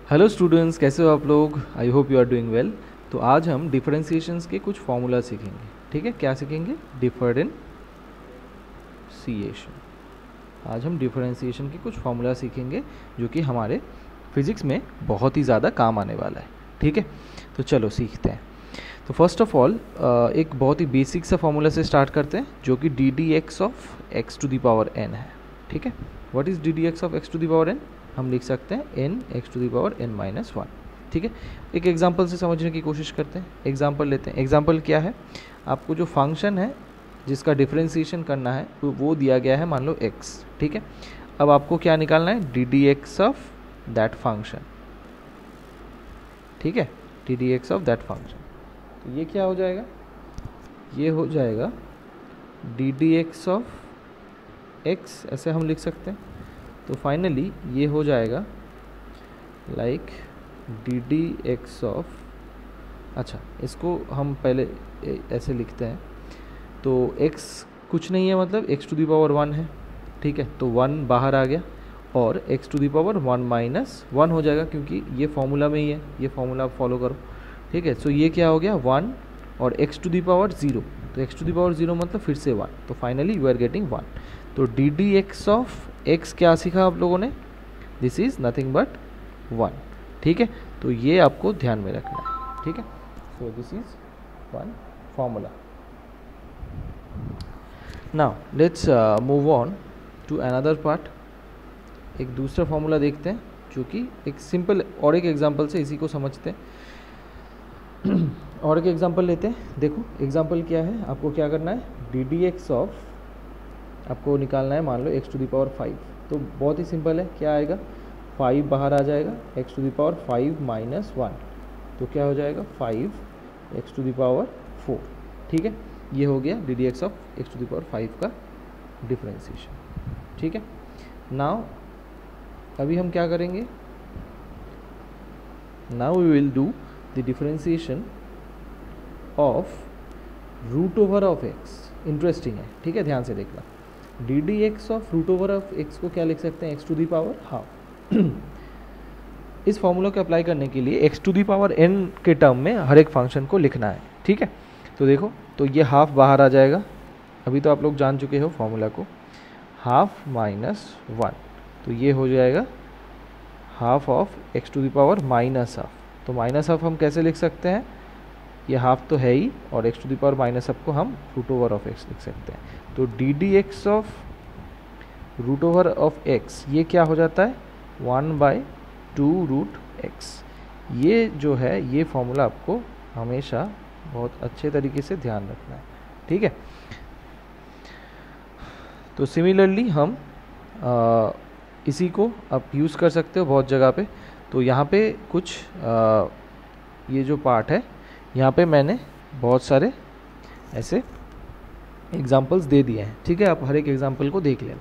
Hello students, कैसे हो आप लोग? I hope you are doing well. तो आज हम डिफरेंशिएशंस के कुछ फॉर्मूला सीखेंगे। ठीक है, क्या सीखेंगे? डिफरेंशिएशन। आज हम डिफरेंशिएशन के कुछ फॉर्मूला सीखेंगे जो कि हमारे फिज़िक्स में बहुत ही ज़्यादा काम आने वाला है। ठीक है, तो चलो सीखते हैं। तो फर्स्ट ऑफ ऑल एक बहुत ही बेसिक सा फॉर्मूला से स्टार्ट करते हैं जो कि D D x of x to the power N है। ठीक है, what is D D x of x to the power N? हम लिख सकते हैं N X to the power N minus one. ठीक है, एक एग्जांपल से समझने की कोशिश करते हैं। एग्जांपल लेते हैं। एग्जांपल क्या है? आपको जो फंक्शन है जिसका डिफरेंशिएशन करना है वो दिया गया है, मान लो x। ठीक है, अब आपको क्या निकालना है? D D x of that function. ठीक है, d D x of that function. तो ये क्या हो जाएगा? ये हो जाएगा d D x of x, ऐसे हम लिख सकते हैं। तो फाइनली ये हो जाएगा like D D x of, अच्छा इसको हम पहले ऐसे लिखते हैं। तो x कुछ नहीं है, मतलब x to the power one है। ठीक है, तो वन बाहर आ गया और x to the power one minus one हो जाएगा, क्योंकि ये फॉर्मूला में ही है, ये फॉर्मूला आप फॉलो करो। ठीक है, सो ये क्या हो गया? वन और x to the power zero. तो x to the power zero मतलब फिर से वन, तो finally you are getting one. तो d D x of x क्या सीखा आप लोगों ने? This is nothing but one. ठीक है, तो ये आपको ध्यान में रखना है। ठीक है, so this is one formula. Now let's move on to another part. एक दूसरा फॉर्मूला देखते हैं जो कि एक सिंपल और एक एग्जांपल से इसी को समझते हैं। और एक एग्जांपल लेते हैं। देखो एग्जांपल क्या है, आपको क्या करना है? डी डी एक्स ऑफ आपको निकालना है, मान लो x to the power five. तो बहुत ही सिंपल है, क्या आएगा? फाइव बाहर आ जाएगा, X to the power five minus one, तो क्या हो जाएगा? Five X to the power four. ठीक है, ये हो गया D D x of x to the power five का डिफरेंशिएशन। ठीक है, नाउ अभी हम क्या करेंगे? Now we will do the differentiation of root over of X. Interesting है, ठीक है, ध्यान से देखना। D D x of root over of x को क्या लिख सकते हैं? X to the power half. इस फॉर्मूला को अप्लाई करने के लिए x to the power n के टर्म में हर एक फंक्शन को लिखना है। ठीक है, तो देखो, तो ये हाफ बाहर आ जाएगा। अभी तो आप लोग जान चुके हो फॉर्मूला को, हाफ माइनस वन, तो ये हो जाएगा half of x to the power minus half. तो माइनस हाफ हम कैसे लिख सकते हैं? ये हाफ तो है ही, और x to the power minus half को हम रूट ओवर ऑफ एक्स लिख सकते हैं। तो d D x of root over of x ये क्या हो जाता है? One by two root x. ये जो है ये फॉर्मूला आपको हमेशा बहुत अच्छे तरीके से ध्यान रखना है। ठीक है, तो सिमिलरली हम इसी को आप यूज़ कर सकते हो बहुत जगह पे। तो यहाँ पे कुछ ये जो पार्ट है यहाँ पे मैंने बहुत सारे ऐसे एग्जाम्पल्स दे दिए हैं। ठीक है, आप हर एक एग्जाम्पल को देख लेना।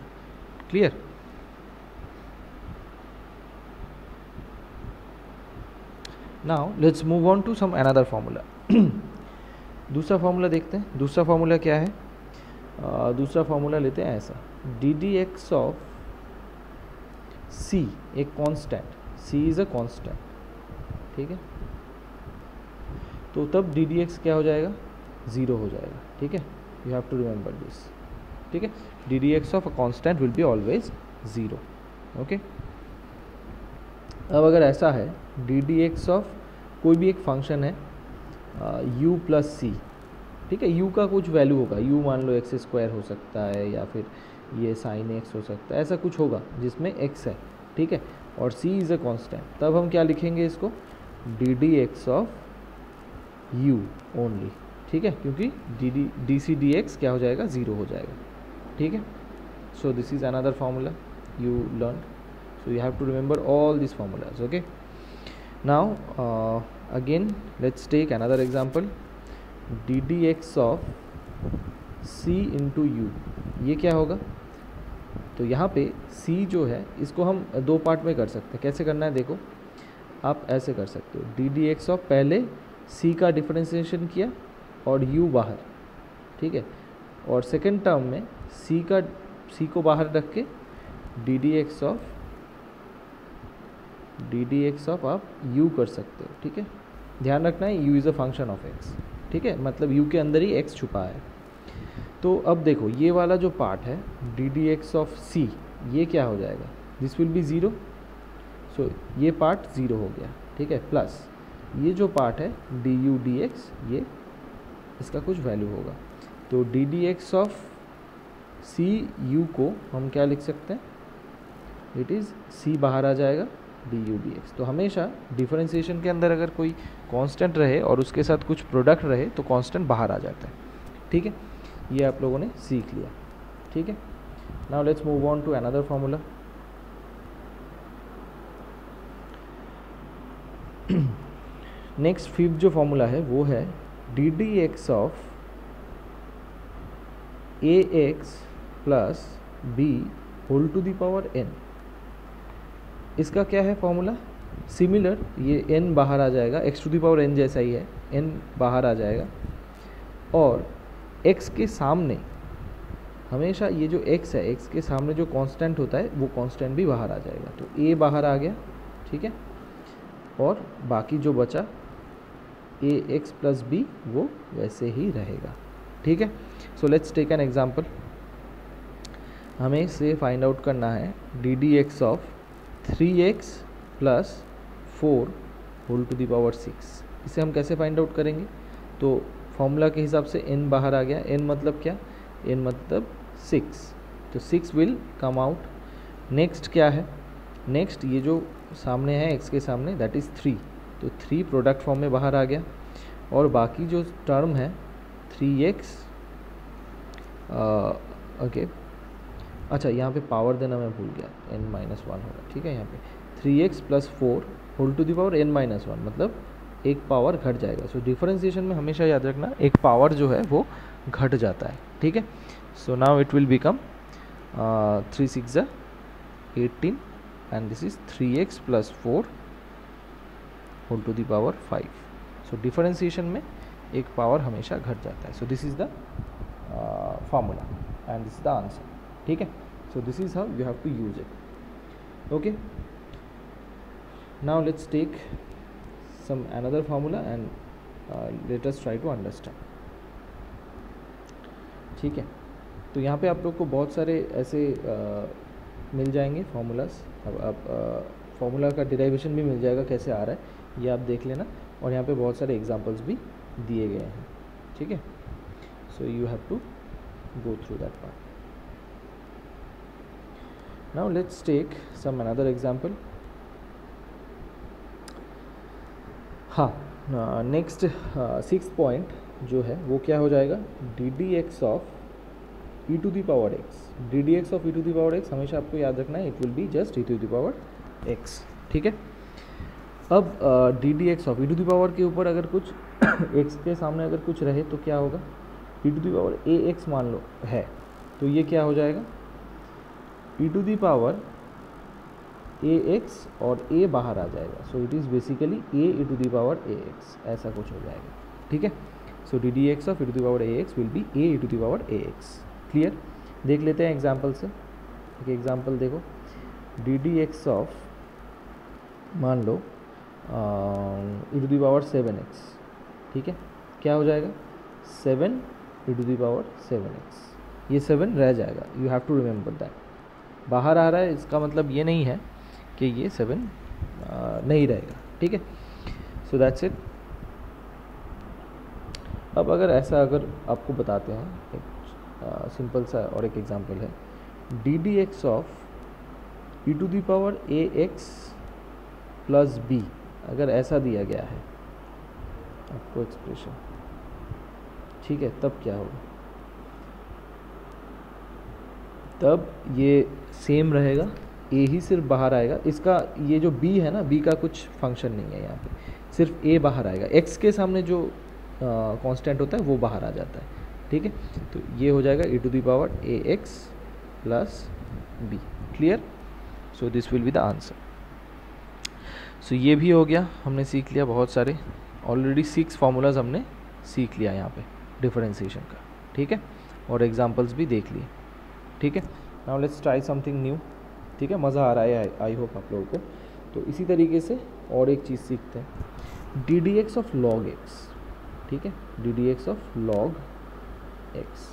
Clear? Now let's move on to some another formula. दूसरा फॉर्मूला देखते हैं। दूसरा फॉर्मूला क्या है? दूसरा फॉर्मूला लेते हैं ऐसा, d D x of c, एक constant, c is a constant. ठीक है, तो तब डी डी एक्स क्या हो जाएगा? ज़ीरो हो जाएगा। ठीक है, you have to remember this. ठीक है, d D x of a constant will be always zero. Okay, अब अगर ऐसा है डी डी एक्स ऑफ कोई भी एक फंक्शन है u प्लस सी। ठीक है, u का कुछ वैल्यू होगा, u मान लो एक्स स्क्वायर हो सकता है, या फिर ये साइन एक्स हो सकता है, ऐसा कुछ होगा जिसमें x है। ठीक है, और c इज़ अ कांस्टेंट। तब हम क्या लिखेंगे इसको? D D x of u only. ठीक है, क्योंकि डी सी डी एक्स क्या हो जाएगा? ज़ीरो हो जाएगा। ठीक है, so this is another formula you learn, so you have to remember all these formulas. Okay, now again let's take another example, D D x of c into you. ये क्या होगा? तो यहाँ पे c जो है इसको हम दो पार्ट में कर सकते हैं। कैसे करना है देखो, आप ऐसे कर सकते हो, डी डी एक्स ऑफ पहले c का डिफरेंशिएशन किया और u बाहर। ठीक है, और सेकेंड टर्म में c को बाहर रख के D D x of D D x of आप u कर सकते हो, ठीक है। ध्यान रखना है u is a function of x, ठीक है, मतलब u के अंदर ही x छुपा है। तो अब देखो ये वाला जो पार्ट है d D x of c, ये क्या हो जाएगा, दिस विल बी ज़ीरो, सो ये पार्ट ज़ीरो हो गया, ठीक है, प्लस ये जो पार्ट है डी यू डी एक्स, ये इसका कुछ वैल्यू होगा। तो d D x of c u को हम क्या लिख सकते हैं, इट इज़ सी बाहर आ जाएगा डी यू डी एक्स। तो हमेशा डिफरेंशिएशन के अंदर अगर कोई कांस्टेंट रहे और उसके साथ कुछ प्रोडक्ट रहे तो कांस्टेंट बाहर आ जाता है, ठीक है। ये आप लोगों ने सीख लिया, ठीक है। Now let's move on to another formula. Next fifth जो फॉर्मूला है वो है d D x of a x plus b whole to the power n. इसका क्या है फॉर्मूला, सिमिलर, ये n बाहर आ जाएगा, x to the power n जैसा ही है, n बाहर आ जाएगा और x के सामने हमेशा ये जो x है, x के सामने जो कांस्टेंट होता है वो कांस्टेंट भी बाहर आ जाएगा। तो a बाहर आ गया, ठीक है, और बाकी जो बचा ए एक्स प्लस बी वो वैसे ही रहेगा, ठीक है। So let's take an example. हमें इसे फाइंड आउट करना है d D x of 3x plus 4 whole to the power 6। इसे हम कैसे फाइंड आउट करेंगे, तो फॉर्मूला के हिसाब से n बाहर आ गया, n मतलब क्या, n मतलब 6, तो 6 विल कम आउट। नेक्स्ट क्या है, नेक्स्ट ये जो सामने है x के सामने दैट इज़ 3, तो 3 प्रोडक्ट फॉर्म में बाहर आ गया और बाकी जो टर्म है 3x, ओके, अच्छा यहाँ पे पावर देना मैं भूल गया, n-1 होगा, ठीक है। यहाँ पे 3x plus 4 whole to the power n-1, मतलब एक पावर घट जाएगा। सो डिफरेंशिएशन में हमेशा याद रखना एक पावर जो है वो घट जाता है, ठीक है। So now it will become 3 6 18 and this is 3x plus 4 whole to the power 5। So differentiation में एक पावर हमेशा घट जाता है। So this is the formula and this is the answer, ठीक है। So this is how you have to use it, okay. Now let's take some another formula and let us try to understand, ठीक है। तो यहाँ पे आप लोग को बहुत सारे ऐसे मिल जाएंगे फार्मूलाज। अब आप फार्मूला का डिराइवेशन भी मिल जाएगा कैसे आ रहा है ये आप देख लेना, और यहाँ पे बहुत सारे एग्जांपल्स भी दिए गए हैं, ठीक है। So you have to go through that part. Now let's take some another example. हाँ, नेक्स्ट 6 पॉइंट जो है वो क्या हो जाएगा, d D x of e to the power x. D D x of e to the power x हमेशा आपको याद रखना है, it will be just e to the power x, ठीक है। अब d D x of e to the power के ऊपर अगर कुछ एक्स के सामने अगर कुछ रहे तो क्या होगा, e to the power a x मान लो है, तो ये क्या हो जाएगा, e to the power a x और ए बाहर आ जाएगा। So it is basically a e to the power a x, ऐसा कुछ हो जाएगा, ठीक है। So d D x of e to the power a x will be a e to the power a x. Clear, देख लेते हैं example से। एक एग्जाम्पल देखो, डी डी एक्स ऑफ मान लो ई टू दी पावर 7x, ठीक है, क्या हो जाएगा 7 ई टू दी पावर 7x। ये 7 रह जाएगा, you have to remember that. बाहर आ रहा है इसका मतलब ये नहीं है कि ये 7 नहीं रहेगा, ठीक है। So that's it. अब अगर ऐसा अगर आपको बताते हैं एक सिंपल सा और एक एग्जांपल है, d D x of e to the power a x plus b, अगर ऐसा दिया गया है आपको एक्सप्रेशन, ठीक है, तब क्या होगा, तब ये सेम रहेगा, ए ही सिर्फ बाहर आएगा। इसका ये जो बी है ना, बी का कुछ फंक्शन नहीं है यहाँ पे, सिर्फ ए बाहर आएगा, एक्स के सामने जो कांस्टेंट होता है वो बाहर आ जाता है, ठीक है। तो ये हो जाएगा e to the power a x plus b. Clear, so this will be the answer. So ये भी हो गया, हमने सीख लिया बहुत सारे, ऑलरेडी 6 फार्मूलाज हमने सीख लिया यहाँ पे डिफरेंशिएशन का, ठीक है, और एग्जांपल्स भी देख लिए, ठीक है। Now let's try something new, ठीक है, मज़ा आ रहा है आई होप आप लोगों को। तो इसी तरीके से और एक चीज़ सीखते हैं, d D x of log x, ठीक है, d D x of log x,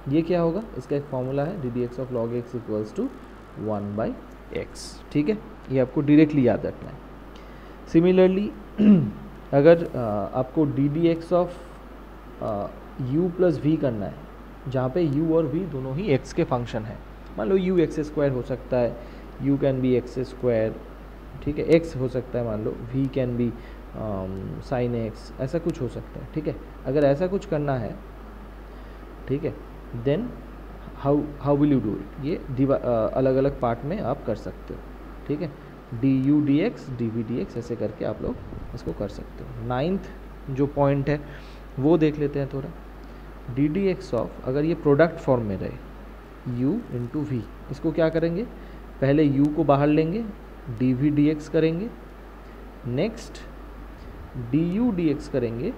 ये क्या होगा, इसका एक फॉर्मूला है, d D x of log x equals to 1/x, ठीक है, ये आपको डायरेक्टली याद रखना है। सिमिलरली अगर आपको d D x of u plus v करना है, जहाँ पे u और v दोनों ही x के फंक्शन हैं, मान लो u एक्स स्क्वायर हो सकता है, u can be x square, ठीक है, x हो सकता है, मान लो v can be sine x, ऐसा कुछ हो सकता है, ठीक है। अगर ऐसा कुछ करना है, ठीक है, then how will you do it, ये अलग अलग पार्ट में आप कर सकते हो, ठीक है, d u d x d v d x, ऐसे करके आप लोग इसको कर सकते हो। 9th जो पॉइंट है वो देख लेते हैं थोड़ा, डी डी एक्स ऑफ, अगर ये प्रोडक्ट फॉर्म में रहे u इंटू वी, इसको क्या करेंगे, पहले u को बाहर लेंगे, डी वी डी एक्स करेंगे, next d u d x करेंगे,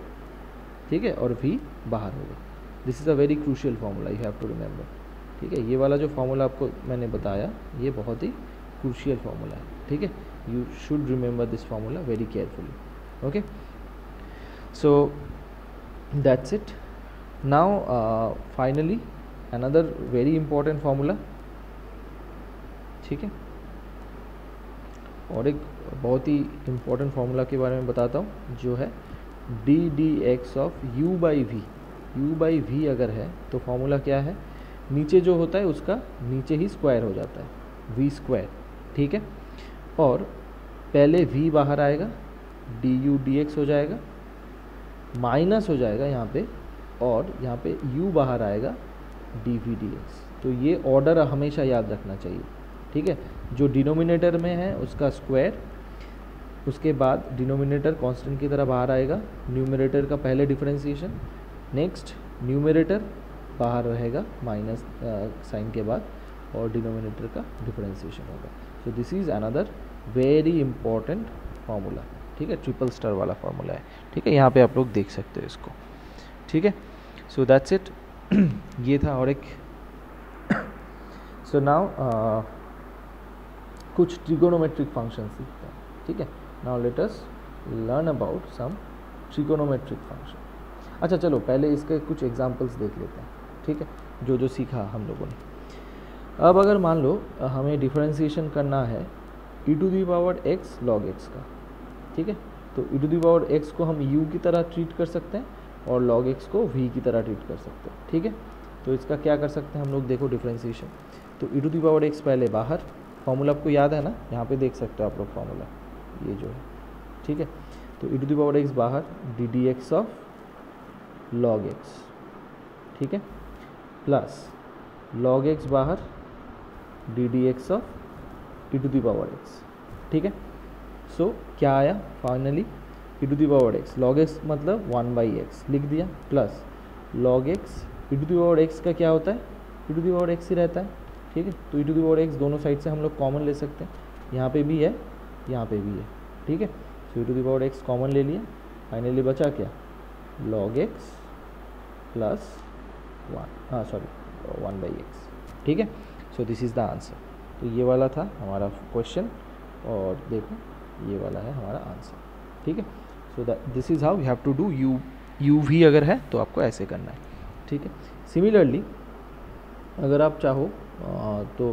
ठीक है, और v बाहर होगा। This is a very crucial formula, you have to remember, ठीक है, ये वाला जो फार्मूला आपको मैंने बताया ये बहुत ही क्रूशियल फार्मूला है, ठीक है, you should remember this formula very carefully, okay. So that's it. Now finally another very important formula, ठीक है, और एक बहुत ही इम्पोर्टेंट फार्मूला के बारे में बताता हूँ, जो है d D x of u by v. u by v अगर है तो फार्मूला क्या है, नीचे जो होता है उसका नीचे ही स्क्वायर हो जाता है, v स्क्वायर, ठीक है, और पहले v बाहर आएगा, डी यू डी एक्स हो जाएगा, माइनस हो जाएगा यहाँ पे, और यहाँ पे u बाहर आएगा, डी वी डी एक्स। तो ये ऑर्डर हमेशा याद रखना चाहिए, ठीक है, जो डिनोमिनेटर में है उसका स्क्वायर, उसके बाद डिनोमिनेटर कांस्टेंट की तरह बाहर आएगा, न्यूमरेटर का पहले डिफरेंशिएशन, नेक्स्ट न्यूमरेटर बाहर रहेगा माइनस साइन के बाद, और डिनोमिनेटर का डिफरेंशिएशन होगा। सो this is another very important formula, ठीक है, ट्रिपल स्टार वाला फार्मूला है, ठीक है, यहाँ पे आप लोग देख सकते हो इसको, ठीक है। सो दैट्स इट, ये था और एक। सो नाउ कुछ ट्रिगोनोमेट्रिक फंक्शन सीखते हैं, ठीक है। Now let us learn about some trigonometric function. अच्छा चलो पहले इसके कुछ एग्जांपल्स देख लेते हैं, ठीक है, जो जो सीखा हम लोगों ने। अब अगर मान लो हमें डिफरेंशिएशन करना है e to the power x log x का, ठीक है, तो e to the power x को हम u की तरह ट्रीट कर सकते हैं और log x को v की तरह ट्रीट कर सकते हैं, ठीक है। तो इसका क्या कर सकते हैं हम लोग, देखो डिफरेंशिएशन, तो e to the power x पहले बाहर, फार्मूला आपको याद है ना, यहाँ पे देख सकते हो आप लोग फार्मूला, ये जो है, ठीक है, तो e to the power x बाहर, d D x of log x, ठीक है, प्लस log x बाहर, d D x of e to the power x, ठीक है। सो क्या आया finally, e to the power x, log x मतलब 1/x लिख दिया, plus log x, e to the power x का क्या होता है, e to the power x ही रहता है, ठीक है, तो e to the power x दोनों साइड से हम लोग कॉमन ले सकते हैं, यहाँ पे भी है, यहाँ पे भी है, ठीक है। So e to the power x common ले लिया, फाइनली बचा क्या, log x प्लस 1/x, ठीक है। So this is the answer. तो ये वाला था हमारा क्वेश्चन, और देखो ये वाला है हमारा आंसर, ठीक है। So this is how you have to do, u v अगर है तो आपको ऐसे करना है, ठीक है। सिमिलरली अगर आप चाहो तो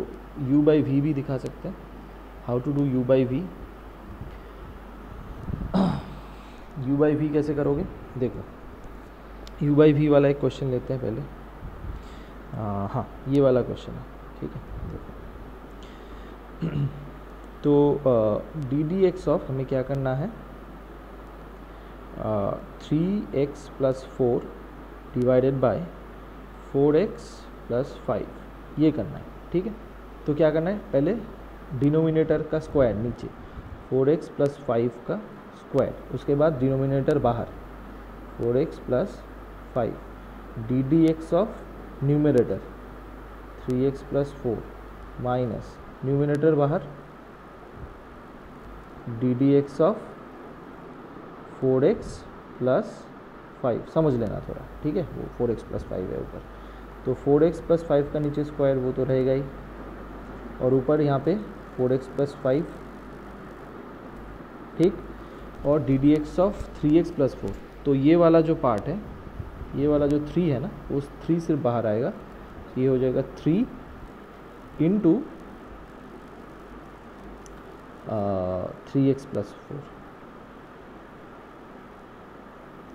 u बाई वी भी दिखा सकते हैं। How to do u by v, u by v कैसे करोगे, देखो u बाई वी वाला एक क्वेश्चन लेते हैं पहले, हाँ ये वाला क्वेश्चन है, ठीक है, देखो तो डी डी एक्स ऑफ हमें क्या करना है, 3x plus 4 divided by 4x plus 5, ये करना है, ठीक है। तो क्या करना है, पहले डिनोमिनेटर का स्क्वायर नीचे, 4x प्लस 5 का स्क्वायर, उसके बाद डिनोमिनेटर बाहर 4x plus 5, d D x of numerator 3x plus 4 minus numerator बाहर, d D x of 4x plus 5, समझ लेना थोड़ा, ठीक है, वो 4x प्लस 5 है ऊपर, तो 4x प्लस 5 का नीचे स्क्वायर वो तो रहेगा ही, और ऊपर यहाँ पे 4x प्लस 5 ठीक, और d D x of 3x plus 4। तो ये वाला जो पार्ट है, ये वाला जो 3 है ना, उस 3 से बाहर आएगा, ये हो जाएगा 3 इंटू 3x प्लस 4।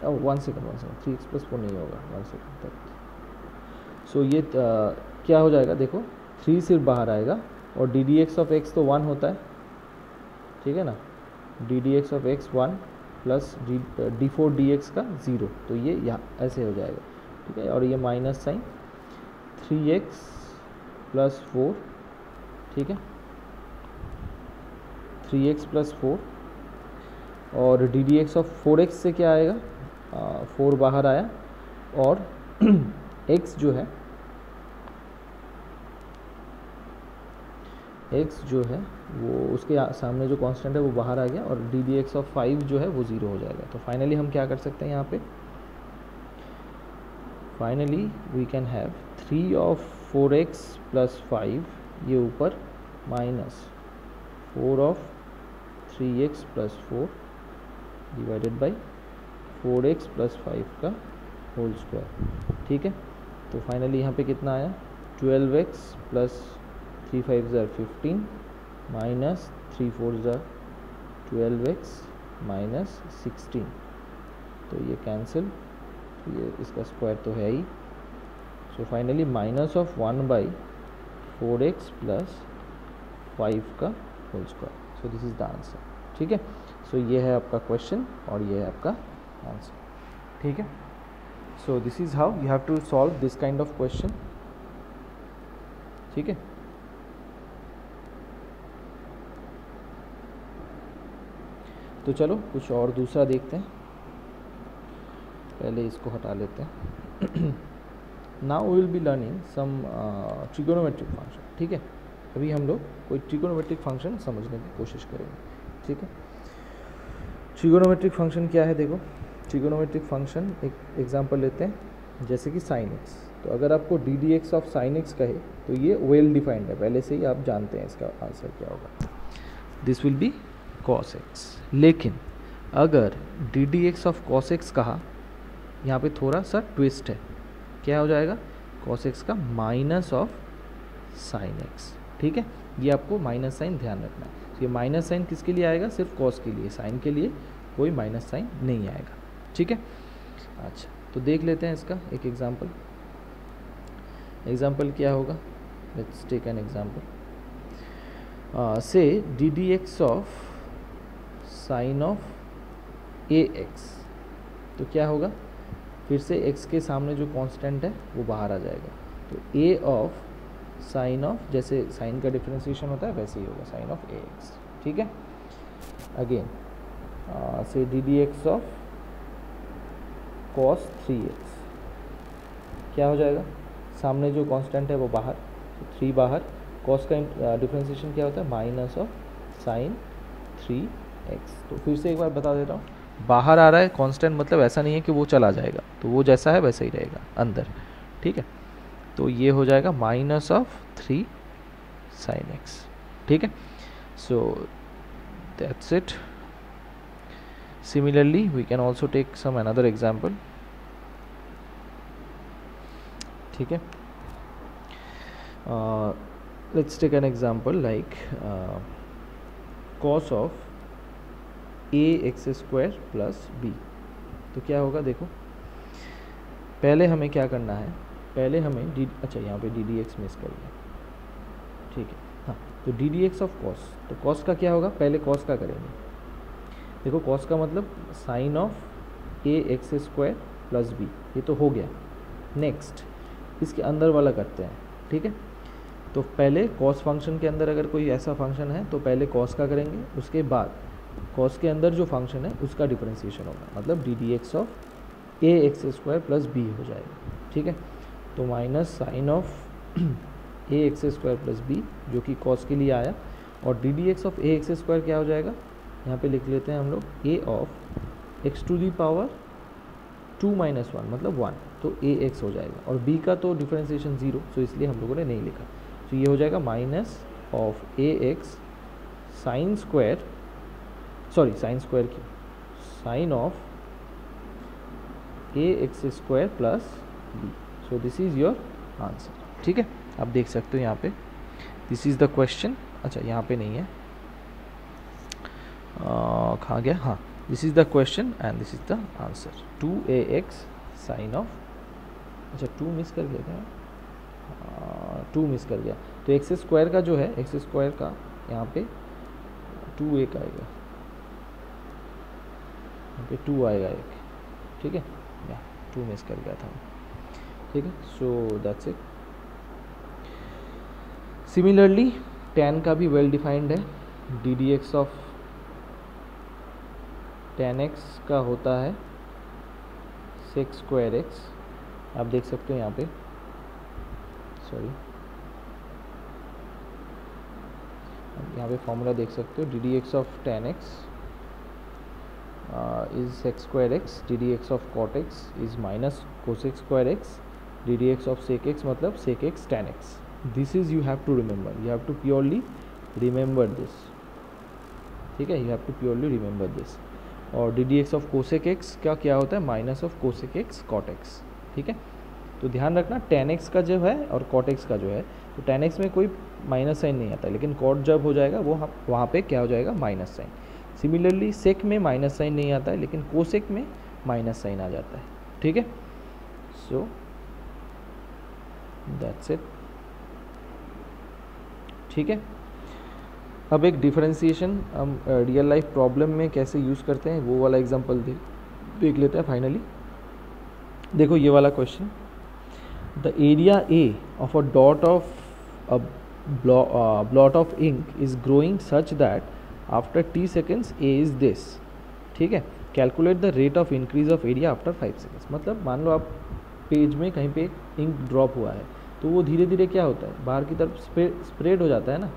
अब 1 सेकेंड 3x प्लस 4 नहीं होगा, 1 सेकेंड तक। सो ये क्या हो जाएगा, देखो 3 सिर्फ बाहर आएगा और d D x of x तो 1 होता है, ठीक है ना, D D x of x 1 plus D 4 D x का 0, तो ये यहाँ ऐसे हो जाएगा, ठीक है। और ये माइनस साइन 3x प्लस 4, ठीक है, 3x प्लस 4, और d D x of 4x से क्या आएगा, 4 बाहर आया, और x जो है, x जो है वो उसके सामने जो कांस्टेंट है वो बाहर आ गया, और डी डी एक्स ऑफ 5 जो है वो 0 हो जाएगा। तो फाइनली हम क्या कर सकते हैं यहाँ पे, finally we can have 3 of 4x plus 5, ये ऊपर, minus 4 of 3x plus 4 divided by 4x plus 5 का होल स्क्वायर, ठीक है। तो फाइनली यहाँ पे कितना आया, 12x प्लस 3 5 ज़र 15 माइनस 3 4 ज़र 12x माइनस 16, तो ये कैंसिल, तो ये इसका स्क्वायर तो है ही। So finally minus of 1/4x plus 5 का whole square. So this is the answer, ठीक है। सो ये है आपका क्वेश्चन और ये है आपका आंसर, ठीक है। So this is how you have to solve this kind of question, ठीक है। तो चलो कुछ और दूसरा देखते हैं, पहले इसको हटा लेते हैं। Now we will be learning some trigonometric function, ठीक है। अभी हम लोग कोई ट्रिगोनोमेट्रिक फंक्शन समझने की कोशिश करेंगे, ठीक है। ट्रिगोनोमेट्रिक फंक्शन क्या है, देखो ट्रिगोनोमेट्रिक फंक्शन एक एग्जांपल लेते हैं, जैसे कि साइन एक्स। तो अगर आपको d D x of sine x कहे तो ये वेल डिफाइंड है, पहले से ही आप जानते हैं इसका आंसर क्या होगा, this will B cos x. लेकिन अगर D D x of cos x कहा, यहाँ पे थोड़ा सा ट्विस्ट है, क्या हो जाएगा, कॉस एक्स का माइनस ऑफ साइन एक्स, ठीक है। ये आपको माइनस साइन ध्यान रखना है। तो ये माइनस साइन किसके लिए आएगा, सिर्फ कॉस के लिए, साइन के लिए कोई माइनस साइन नहीं आएगा, ठीक है। अच्छा, तो देख लेते हैं इसका एक एग्जाम्पल। एग्जाम्पल क्या होगा, लेट्स टेक एन एग्जाम्पल, से D D x of sine of a x. तो क्या होगा, फिर से x के सामने जो कांस्टेंट है वो बाहर आ जाएगा, तो a ऑफ साइन ऑफ, जैसे साइन का डिफरेंशिएशन होता है वैसे ही होगा, साइन ऑफ ए एक्स, ठीक है। अगेन से D D x of cos 3x, क्या हो जाएगा, सामने जो कांस्टेंट है वो बाहर, तो 3 बाहर, कॉस का डिफरेंशिएशन क्या होता है, माइनस ऑफ साइन 3x। तो फिर से एक बार बता देता हूँ, बाहर आ रहा है कांस्टेंट, मतलब ऐसा नहीं है कि वो चला जाएगा, तो वो जैसा है वैसा ही रहेगा अंदर, ठीक है। तो ये हो जाएगा माइनस ऑफ 3 साइन एक्स, ठीक है। So that's it. Similarly we can also take some another example, ठीक है। Let's take an example like cos of a x square plus b. तो क्या होगा, देखो पहले हमें क्या करना है, पहले हमें अच्छा यहाँ पे डी डी एक्स मिस कर लिया, ठीक है। हाँ, तो d D x of cos, तो कॉस का क्या होगा, पहले कॉस का करेंगे। देखो कॉस का मतलब sine of a x square plus b, ये तो हो गया। नेक्स्ट इसके अंदर वाला करते हैं, ठीक है। तो पहले कॉस फंक्शन के अंदर अगर कोई ऐसा फंक्शन है तो पहले कॉस का करेंगे, उसके बाद कॉस के अंदर जो फंक्शन है उसका डिफरेंशिएशन होगा, मतलब d D x of a x square plus b हो जाएगा, ठीक है। तो minus sine of a x square plus b जो कि कॉस के लिए आया, और d D x of a x square क्या हो जाएगा, यहाँ पे लिख लेते हैं हम लोग a of x to the power 2 - 1 मतलब 1, तो ए एक्स हो जाएगा, और बी का तो डिफरेंशिएशन 0, तो इसलिए हम लोगों ने नहीं लिखा। तो ये हो जाएगा minus of a x sine square, sorry sine square की, sine of a x square plus b. So this is your answer. ठीक है, आप देख सकते हो यहाँ पे दिस इज़ द क्वेश्चन। अच्छा यहाँ पे नहीं है, कहाँ गया, हाँ, this is the question and this is the answer. 2ax sine of, अच्छा 2 मिस कर गया क्या, 2 मिस कर गया, तो एक्स स्क्वायर का जो है, एक्स स्क्वायर का यहाँ पे 2a का आएगा, यहाँ पे 2 आएगा एक, ठीक है, या 2 मिस कर गया था, ठीक है। So that's it. Similarly tan का भी वेल डिफाइंड है, d D x of tan x का होता है sec स्क्वायर x। आप देख सकते हो यहाँ पे, सॉरी यहाँ पे फॉर्मूला देख सकते हो, d D x of tan x is sec square x, d D x of cot x is minus cosec square x, d D x of sec x मतलब sec x tan x। This is you have to remember, you have to purely remember this, ठीक है, you have to purely remember this. और d D x of cosec x का क्या होता है, minus of cosec x cot x, ठीक है। तो ध्यान रखना tan x का जो है और cot x का जो है, तो tan x में कोई माइनस साइन नहीं आता, लेकिन cot जब हो जाएगा वो वहाँ पे क्या हो जाएगा, माइनस साइन। सिमिलरली सेक में माइनस साइन नहीं आता है, लेकिन कोसेक में माइनस साइन आ जाता है, ठीक है। सो दैट्स इट, ठीक है। अब एक डिफरेंशिएशन हम रियल लाइफ प्रॉब्लम में कैसे यूज़ करते हैं वो वाला एग्जांपल देख लेते हैं फाइनली। देखो ये वाला क्वेश्चन, the area a of a dot of a blot of ink is growing such that after t seconds a is this, ठीक है। Calculate the rate of increase of area after 5 seconds. मतलब मान लो आप page में कहीं पे ink drop हुआ है, तो वो धीरे धीरे क्या होता है, बाहर की तरफ स्प्रेड हो जाता है ना,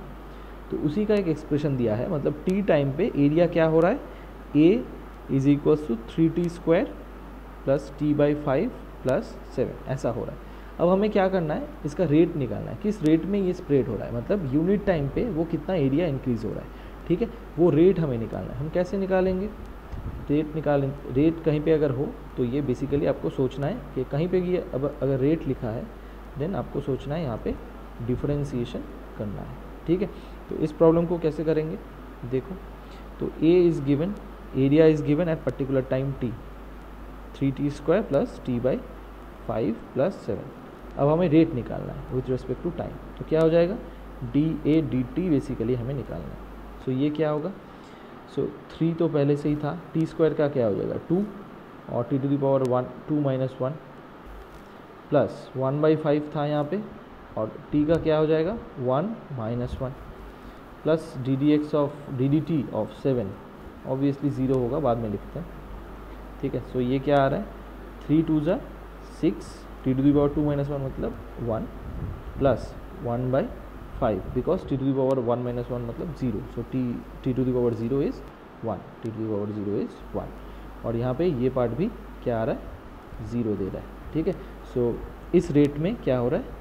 तो उसी का एक एक्सप्रेशन दिया है। मतलब t टाइम पे एरिया क्या हो रहा है, a is equals to 3t square plus t/5 plus 7, ऐसा हो रहा है। अब हमें क्या करना है, इसका रेट निकालना है, किस रेट में ये स्प्रेड हो रहा है, मतलब यूनिट टाइम पे वो कितना एरिया इंक्रीज हो रहा है, ठीक है, वो रेट हमें निकालना है। हम कैसे निकालेंगे, रेट कहीं पे अगर हो तो ये बेसिकली आपको सोचना है कि कहीं पे ये अब अगर रेट लिखा है देन आपको सोचना है यहाँ पे डिफरेंशिएशन करना है, ठीक है। तो इस प्रॉब्लम को कैसे करेंगे, देखो, तो a is given, area is given at particular time t, 3t square plus t/5 plus 7। अब हमें रेट निकालना है विथ रिस्पेक्ट टू टाइम, तो क्या हो जाएगा, dA dt बेसिकली हमें निकालना है। सो ये क्या होगा, सो 3 तो पहले से ही था, t स्क्वायर का क्या हो जाएगा 2 और t to the power 1 2 minus 1 plus 1/5 था यहाँ पे, और t का क्या हो जाएगा 1 minus 1 plus D D x of D D T of 7, obviously 0 होगा, बाद में लिखते हैं, ठीक है। सो ये क्या आ रहा है, 3 2 ज़ा 6, t to the power 2 minus 1 मतलब 1 plus 1/5, because t to the power 1 minus 1 मतलब 0, so t to the power 0 is 1, t to the power 0 is 1, और यहाँ पे ये पार्ट भी क्या आ रहा है, 0 दे रहा है, ठीक है। सो इस रेट में क्या हो रहा है,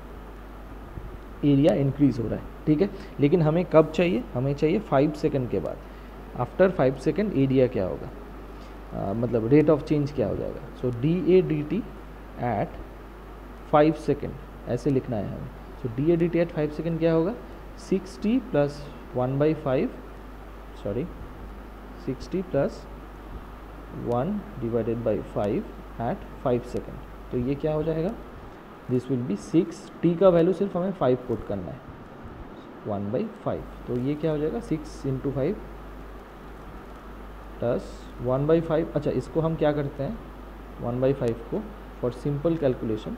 एरिया इंक्रीज़ हो रहा है, ठीक है। लेकिन हमें कब चाहिए, हमें चाहिए 5 सेकंड के बाद। आफ्टर 5 सेकंड एरिया क्या होगा, मतलब रेट ऑफ चेंज क्या हो जाएगा। सो dA dt एट 5 सेकंड ऐसे लिखना है हमें। सो dA dt एट 5 सेकंड क्या होगा, 60 plus 1/5, sorry 60 plus 1 divided by 5 at 5 second, तो ये क्या हो जाएगा, दिस विल बी 6, t का वैल्यू सिर्फ हमें 5 पुट करना है, 1/5, तो ये क्या हो जाएगा 6 इंटू 5 प्लस 1/5। अच्छा इसको हम क्या करते हैं, 1/5 को फॉर सिंपल कैलकुलेशन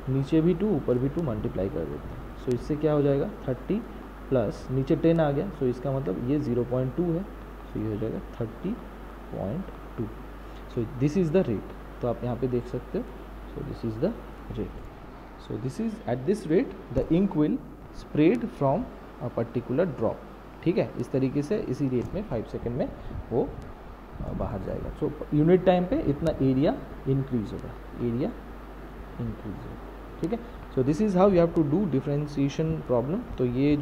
नीचे भी 2 ऊपर भी 2 मल्टीप्लाई कर देते हैं। सो इससे क्या हो जाएगा 30 प्लस नीचे 10 आ गया, सो इसका मतलब ये 0.2 है, सो ये हो जाएगा 30.2। सो दिस इज़ द रेट, तो आप यहाँ पे देख सकते हो, सो this is the rate. So this is at this rate the ink will spread from a particular drop, ठीक है। इस तरीके से इसी रेट में 5 सेकंड में वो बाहर जाएगा। सो यूनिट टाइम पे इतना एरिया इंक्रीज होगा, एरिया इंक्रीज होगा, ठीक है। So this is how you have to do differentiation problem. तो ये जो